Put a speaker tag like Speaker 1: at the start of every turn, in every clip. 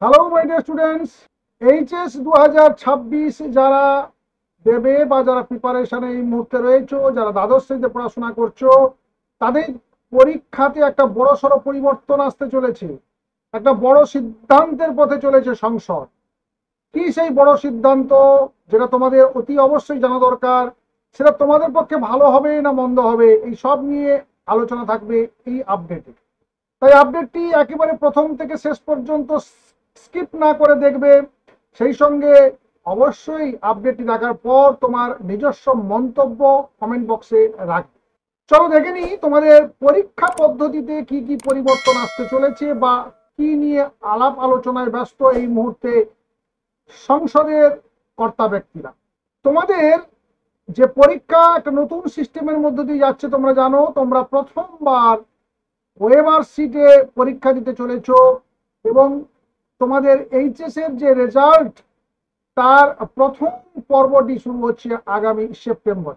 Speaker 1: Hello my dear students, HS 2026 যারা দেবে বা যারা প্রিপারেশনে এই মুহূর্তে রয়েছো, যারা দ্বাদশ শ্রেণীতে পড়াশোনা করছো, তাদের পরীক্ষাতে একটা বড়সড় পরিবর্তন আসতে চলেছে। একটা বড় সিদ্ধান্তের পথে চলেছে সংসদ। কি সেই বড় সিদ্ধান্ত, যেটা তোমাদের অতি অবশ্যই জানা দরকার? সেটা তোমাদের পক্ষে ভালো হবে না মন্দ হবে, এই সব নিয়ে আলোচনা থাকবে এই আপডেটে। তাই আপডেটটি একেবারে প্রথম থেকে শেষ পর্যন্ত স্কিপ না করে দেখবে। সেই সঙ্গে অবশ্যই আপডেটটি দেখার পর তোমার নিজস্ব মন্তব্য কমেন্ট বক্সে রাখবে। চলো দেখে নিই তোমাদের পরীক্ষা পদ্ধতিতে কি কি পরিবর্তন আসতে চলেছে বা কি নিয়ে আলাপ আলোচনায় ব্যস্ত এই মুহূর্তে সংসদের কর্তা ব্যক্তিরা। তোমাদের যে পরীক্ষা একটা নতুন সিস্টেমের মধ্যে দিয়ে যাচ্ছে, তোমরা জানো তোমরা প্রথমবার ওএমআর সিটে পরীক্ষা দিতে চলেছ এবং তোমাদের এইচএস এর যে রেজাল্ট, তার প্রথম পর্বটি শুরু হচ্ছে আগামী সেপ্টেম্বর।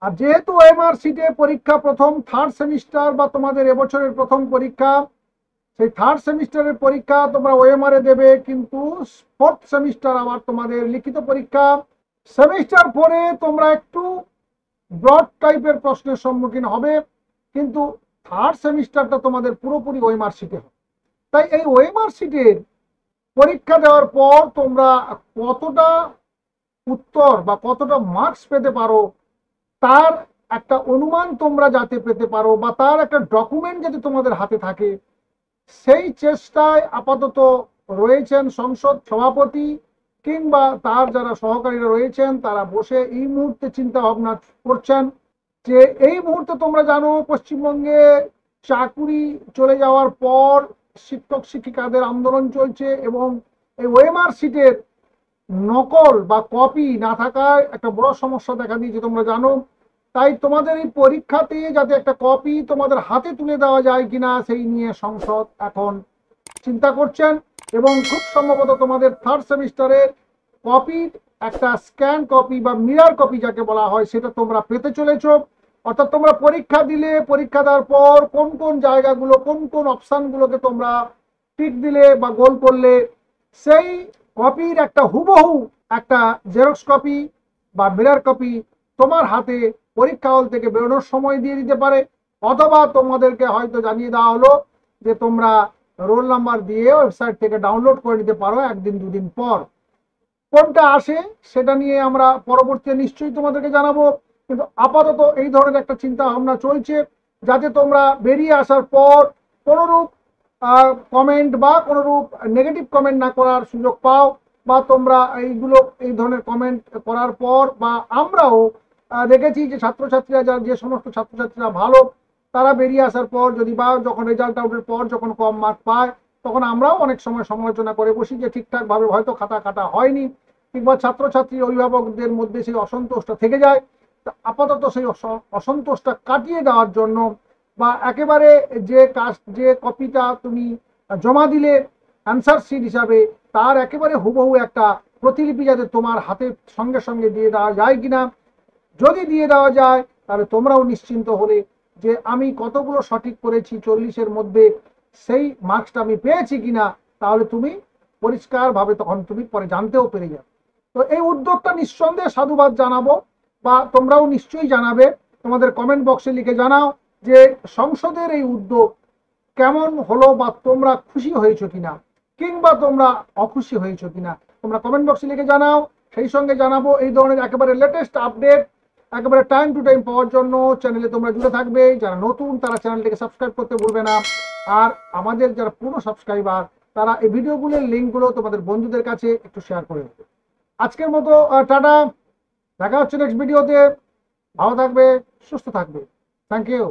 Speaker 1: আর যেহেতু ওএমআর সিটে পরীক্ষা প্রথম থার্ড সেমিস্টার বা তোমাদের এবছরের প্রথম পরীক্ষা, সেই থার্ড সেমিস্টারের পরীক্ষা তোমরা ওএমআর এ দেবে, কিন্তু ফোর্থ সেমিস্টার আবার তোমাদের লিখিত পরীক্ষা। সেমিস্টার পরে তোমরা একটু ব্রড টাইপের প্রশ্নের সম্মুখীন হবে, কিন্তু থার্ড সেমিস্টারটা তোমাদের পুরোপুরি ওএমআর সিটে হবে। তাই এই ওএমআর সিটের পরীক্ষা দেওয়ার পর তোমরা কতটা উত্তর বা কতটা মার্কস পেতে পারো, তার একটা অনুমান তোমরা যাতে পেতে পারো বা তার একটা ডকুমেন্ট যাতে তোমাদের হাতে থাকে, সেই চেষ্টায় আপাতত রয়েছেন সংসদ সভাপতি কিংবা তার যারা সহকারীরা রয়েছেন, তারা বসে এই মুহূর্তে চিন্তা ভাবনা করছেন যে এই মুহূর্তে তোমরা জানো পশ্চিমবঙ্গে চাকুরি চলে যাওয়ার পর শিক্ষক শিক্ষিকাদের আন্দোলন চলছে এবং এই ওএমআর সিটের নকল বা কপি না থাকায় একটা বড় সমস্যা দেখা দিয়েছে, তোমরা জানো। তাই তোমাদের এই পরীক্ষাতে যাতে একটা কপি তোমাদের হাতে তুলে দেওয়া যায় কিনা, সেই নিয়ে সংসদ এখন চিন্তা করছেন এবং খুব সম্ভবত তোমাদের থার্ড সেমিস্টারের কপি, একটা স্ক্যান কপি বা মিরর কপি যাকে বলা হয়, সেটা তোমরা পেতে চলেছো। অর্থাৎ তোমরা পরীক্ষা দিলে, পরীক্ষা দেওয়ার পর কোন কোন জায়গাগুলো, কোন কোন অপশানগুলোকে তোমরা টিক দিলে বা গোল করলে, সেই কপির একটা হুবহু একটা জেরক্স কপি বা মিরর কপি তোমার হাতে পরীক্ষা হল থেকে বেরোনোর সময় দিয়ে দিতে পারে, অথবা তোমাদেরকে হয়তো জানিয়ে দেওয়া হলো যে তোমরা রোল নাম্বার দিয়ে ওয়েবসাইট থেকে ডাউনলোড করে নিতে পারো একদিন দুদিন পর। কোনটা আসে সেটা নিয়ে আমরা পরবর্তীতে নিশ্চয়ই তোমাদেরকে জানাবো, কিন্তু আপাতত এই ধরনের একটা চিন্তা ভাবনা চলছে যাতে তোমরা বেরিয়ে আসার পর কোনোরূপ কমেন্ট বা কোনোরূপ নেগেটিভ কমেন্ট না করার সুযোগ পাও, বা তোমরা এইগুলো এই ধরনের কমেন্ট করার পর বা আমরাও দেখেছি যে ছাত্রছাত্রীরা, যারা যে সমস্ত ছাত্রছাত্রীরা ভালো, তারা বেরিয়ে আসার পর যদি বা যখন রেজাল্ট আউটের পর যখন কম মার্ক পায়, তখন আমরাও অনেক সময় সমালোচনা করে বসি যে ঠিকঠাকভাবে হয়তো খাতা কাটা হয়নি, কিংবা ছাত্রছাত্রী অভিভাবকদের মধ্যে সেই অসন্তোষটা থেকে যায়। আপাতত সেই অসন্তোষটা কাটিয়ে দেওয়ার জন্য বা একেবারে যে কপিটা তুমি জমা দিলে অ্যান্সার শিট হিসাবে, তার একেবারে হুবহু একটা প্রতিলিপি যাতে তোমার হাতে সঙ্গে সঙ্গে দিয়ে দেওয়া যায় কিনা, যদি দিয়ে দেওয়া যায় তাহলে তোমরাও নিশ্চিন্ত হলে যে আমি কতগুলো সঠিক করেছি 40-এর মধ্যে, সেই মার্কসটা আমি পেয়েছি কিনা, তাহলে তুমি পরিষ্কারভাবে তখন তুমি পরে জানতেও পেরে যাবে। তো এই উদ্যোগটা নিঃসন্দেহে সাধুবাদ জানাবো, বা তোমরাও নিশ্চয়ই জানাবে, তোমাদের কমেন্ট বক্সে লিখে জানাও যে সংসদের এই উদ্যোগ কেমন হলো, বা তোমরা খুশি হয়েছো কিনা কিংবা তোমরা অখুশি হয়েছো কিনা, তোমরা কমেন্ট বক্সে লিখে জানাও। সেই সঙ্গে জানাবো এই ধরনের একেবারে লেটেস্ট আপডেট একেবারে টাইম টু টাইম পাওয়ার জন্য চ্যানেলে তোমরা জুড়ে থাকবে। যারা নতুন তারা চ্যানেলটিকে সাবস্ক্রাইব করতে ভুলবে না, আর আমাদের যারা পুরো সাবস্ক্রাইবার তারা এই ভিডিওগুলোর লিঙ্কগুলো তোমাদের বন্ধুদের কাছে একটু শেয়ার করে দেবে। আজকের মতো টাটা, দেখা হচ্ছে নেক্সট ভিডিওতে। ভালো থাকবে, সুস্থ থাকবে। Thank you.